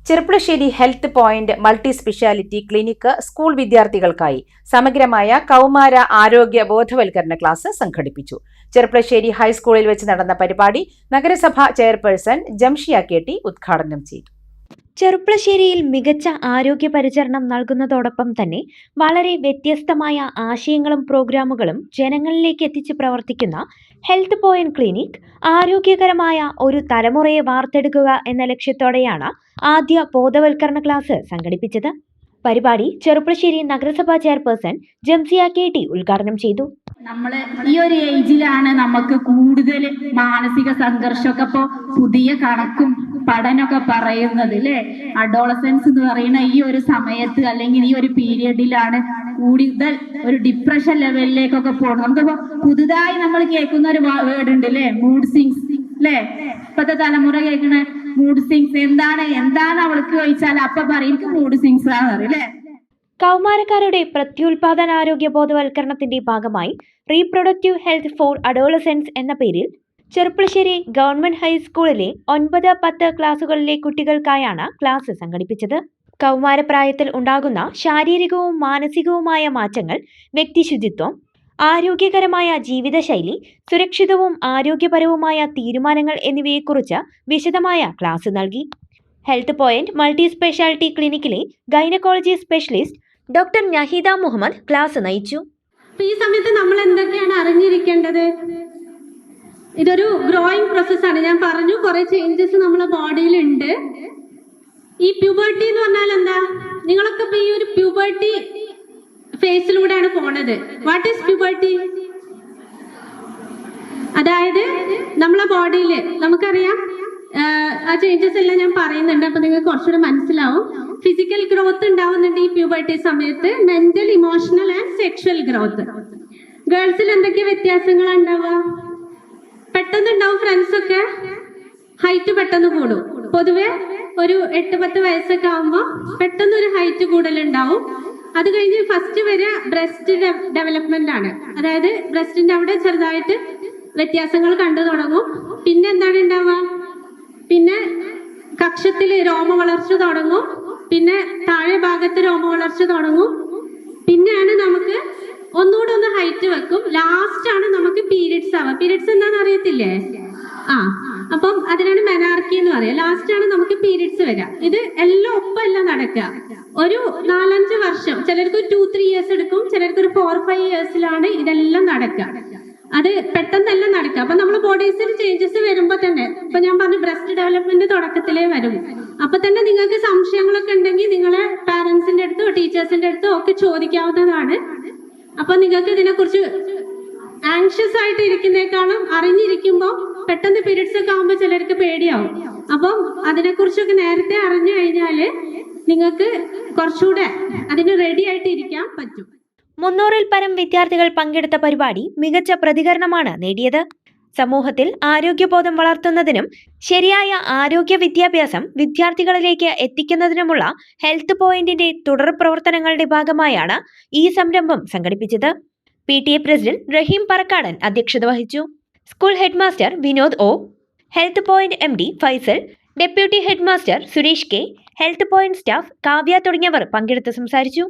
Cherpulassery health point multi speciality clinic school വിദ്യാർത്ഥികൾക്കായി സമഗ്രമായ കൗമാര ആരോഗ്യ ബോധവൽക്കരണ ക്ലാസ് സംഘടിപ്പിച്ചു. ചെർപ്പുളശ്ശേരി ഹൈസ്കൂളിൽ വെച്ച് നടന്ന പരിപാടി നഗരസഭാ ചെയർപേഴ്സൺ ജംഷിയ കെ.ടി ഉദ്ഘാടനം ചെയ്തു. ചെർപ്പുളശ്ശേരിയിൽ മികച്ച ആരോഗ്യ പരിചരണം നൽകുന്നതോടൊപ്പം തന്നെ വളരെ വ്യത്യസ്തമായ ആശയങ്ങളും പ്രോഗ്രാമുകളും ജനങ്ങളിലേക്ക് എത്തിച്ച് പ്രവർത്തിക്കുന്ന ഹെൽത്ത് പോയിന്റ് ക്ലിനിക് ആരോഗ്യകരമായ ഒരു തലമുറയെ വാർത്തെടുക്കുക എന്ന ലക്ഷ്യത്തോടെയാണ് ആദ്യ ബോധവൽക്കരണ ക്ലാസ് സംഘടിപ്പിച്ചത്. പരിപാടി ചെർപ്പുളശ്ശേരി നഗരസഭാ ചെയർപേഴ്സൺ ജംസിയ കെ.ടി ഉദ്ഘാടനം ചെയ്തു. നമ്മള് ഈ ഒരു ഏജിലാണ് നമുക്ക് കൂടുതൽ മാനസിക സംഘർഷമൊക്കെ ഇപ്പൊ പുതിയ കണക്കും പഠനമൊക്കെ പറയുന്നത് അല്ലെ. അഡോളസൻസ് എന്ന് പറയുന്ന ഈ ഒരു സമയത്ത് അല്ലെങ്കിൽ ഈ ഒരു പീരിയഡിലാണ് കൂടുതൽ ഒരു ഡിപ്രഷൻ ലെവലിലേക്കൊക്കെ പോകുന്നത്. നമുക്കിപ്പോ പുതുതായി നമ്മൾ കേൾക്കുന്ന ഒരു വേർഡ് ഉണ്ട് അല്ലെ, മൂഡ് സിങ്സ് അല്ലെ. ഇപ്പത്തെ തലമുറ കേൾക്കണ മൂഡ് സിങ്സ് എന്താണ് അവൾക്ക് ചോദിച്ചാൽ അപ്പൊ പറയും എനിക്ക് മൂഡ് സിങ്സ് ആണെന്ന് പറയും അല്ലെ. കൗമാരക്കാരുടെ പ്രത്യുൽപാദനാരോഗ്യ ബോധവൽക്കരണത്തിന്റെ ഭാഗമായി റീപ്രൊഡക്റ്റീവ് ഹെൽത്ത് ഫോർ അഡോളസെൻസ് എന്ന പേരിൽ ചെർപ്പുളശ്ശേരി ഗവൺമെന്റ് ഹൈസ്കൂളിലെ 9-10 ക്ലാസുകളിലെ കുട്ടികൾക്കായാണ് ക്ലാസ് സംഘടിപ്പിച്ചത്. കൗമാരപ്രായത്തിൽ ഉണ്ടാകുന്ന ശാരീരികവും മാനസികവുമായ മാറ്റങ്ങൾ, വ്യക്തിശുചിത്വം, ആരോഗ്യകരമായ ജീവിതശൈലി, സുരക്ഷിതവും ആരോഗ്യപരവുമായ തീരുമാനങ്ങൾ എന്നിവയെക്കുറിച്ച് വിശദമായ ക്ലാസ് നൽകി. ഹെൽത്ത് പോയിന്റ് മൾട്ടി സ്പെഷ്യാലിറ്റി ക്ലിനിക്കിലെ gynaecology specialist doctor Naheeda Muhammad class നയിച്ചു. ഈ സമയത്ത് നമ്മൾ എന്തൊക്കെയാണ് അറിഞ്ഞിരിക്കേണ്ടത്? ഇതൊരു ഗ്രോയിങ് പ്രോസസ്സാണ്. ഞാൻ പറഞ്ഞു കുറെ ചേഞ്ചസ് നമ്മളെ ബോഡിയിലുണ്ട്. ഈ പ്യൂബർട്ടി എന്ന് പറഞ്ഞാൽ എന്താ? നിങ്ങളൊക്കെ ഇപ്പൊ ഈ ഒരു പ്യൂബർട്ടി ഫേസിലൂടെയാണ് പോണത്. What is puberty? അതായത് നമ്മളെ ബോഡിയിൽ നമുക്കറിയാം ആ ചേഞ്ചസ് എല്ലാം ഞാൻ പറയുന്നുണ്ട്, അപ്പൊ നിങ്ങൾക്ക് കുറച്ചുകൂടെ മനസ്സിലാവും. ഫിസിക്കൽ ഗ്രോത്ത് ഉണ്ടാവുന്നുണ്ട് ഈ പ്യൂബർട്ടി സമയത്ത്, mental, emotional and sexual growth. ഗേൾസിൽ എന്തൊക്കെ വ്യത്യാസങ്ങളാണ് ഉണ്ടാവുക? പെട്ടെന്ന് ഉണ്ടാവും ഫ്രണ്ട്സ് ഒക്കെ, ഹൈറ്റ് പെട്ടെന്ന് കൂടും. പൊതുവെ ഒരു 8-10 വയസ്സൊക്കെ ആകുമ്പോൾ പെട്ടെന്ന് ഒരു ഹൈറ്റ് കൂടുതലുണ്ടാവും. അത് കഴിഞ്ഞ് ഫസ്റ്റ് വരെ ബ്രസ്റ്റ് ഡെവലപ്മെന്റ് ആണ്. അതായത് ബ്രസ്റ്റിന്റെ അവിടെ ചെറുതായിട്ട് വ്യത്യാസങ്ങൾ കണ്ടു തുടങ്ങും. പിന്നെ എന്താണ് ഉണ്ടാവുക? പിന്നെ കക്ഷത്തില് രോമ വളർച്ച തുടങ്ങും. പിന്നെ താഴെ ഭാഗത്ത് രോമ വളർച്ച തുടങ്ങും. പിന്നെയാണ് നമുക്ക് ഒന്നുകൂടെ ഒന്ന് ഹൈറ്റ് വെക്കും. ലാസ്റ്റ് ആണ് നമുക്ക് പീരിയഡ്സ് ആവുക. പീരിയഡ്സ് എന്താണെന്ന് അറിയത്തില്ലേ? അപ്പം അതിനാണ് മെനാർക്കി എന്ന് പറയുക. ലാസ്റ്റ് ആണ് നമുക്ക് പീരിയഡ്സ് വരിക. ഇത് എല്ലാം ഒപ്പമല്ല നടക്കുക. ഒരു 4-5 വർഷം, ചിലർക്ക് 2-3 ഇയേഴ്സ് എടുക്കും, ചിലർക്ക് ഒരു 4-5 ഇയേഴ്സിലാണ് ഇതെല്ലാം നടക്കുക. അത് പെട്ടെന്നല്ല നടക്കുക. അപ്പൊ നമ്മൾ ബോഡീസിൽ ചേഞ്ചസ് വരുമ്പോ തന്നെ, ഇപ്പൊ ഞാൻ പറഞ്ഞു ബ്രസ്റ്റ് ഡെവലപ്മെന്റ് തുടക്കത്തിലേ വരും. അപ്പൊ തന്നെ നിങ്ങൾക്ക് സംശയങ്ങളൊക്കെ ഉണ്ടെങ്കിൽ നിങ്ങളെ പാരന്റ്സിന്റെ അടുത്തോ ടീച്ചേഴ്സിന്റെ അടുത്തോ ഒക്കെ ചോദിക്കാവുന്നതാണ്. അപ്പൊ നിങ്ങൾക്ക് ഇതിനെക്കുറിച്ച് ആങ്ഷ്യസ് ആയിട്ട് ഇരിക്കുന്നേക്കാളും അറിഞ്ഞിരിക്കുമ്പോൾ പെട്ടെന്ന് പീരിയഡ്സ് ഒക്കെ ആകുമ്പോൾ ചിലർക്ക് പേടിയാവും. അപ്പം അതിനെക്കുറിച്ചൊക്കെ നേരത്തെ അറിഞ്ഞു കഴിഞ്ഞാല് നിങ്ങൾക്ക് കുറച്ചുകൂടെ അതിന് റെഡി ആയിട്ട് ഇരിക്കാൻ പറ്റും. 300-ൽ പരം വിദ്യാർത്ഥികൾ പങ്കെടുത്ത പരിപാടി മികച്ച പ്രതികരണമാണ് നേടിയത്. സമൂഹത്തിൽ ആരോഗ്യബോധം വളർത്തുന്നതിനും ശരിയായ ആരോഗ്യ വിദ്യാഭ്യാസം വിദ്യാർത്ഥികളിലേക്ക് എത്തിക്കുന്നതിനുമുള്ള ഹെൽത്ത് പോയിന്റിന്റെ തുടർ പ്രവർത്തനങ്ങളുടെ ഭാഗമായാണ് ഈ സംരംഭം സംഘടിപ്പിച്ചത്. PTA പ്രസിഡന്റ് റഹീം പറക്കാടൻ അധ്യക്ഷത വഹിച്ചു. School headmaster Vinod O, health point MD Faisal, deputy headmaster Suresh K, health point staff Kavya തുടങ്ങിയവർ പങ്കെടുത്ത് സംസാരിച്ചു.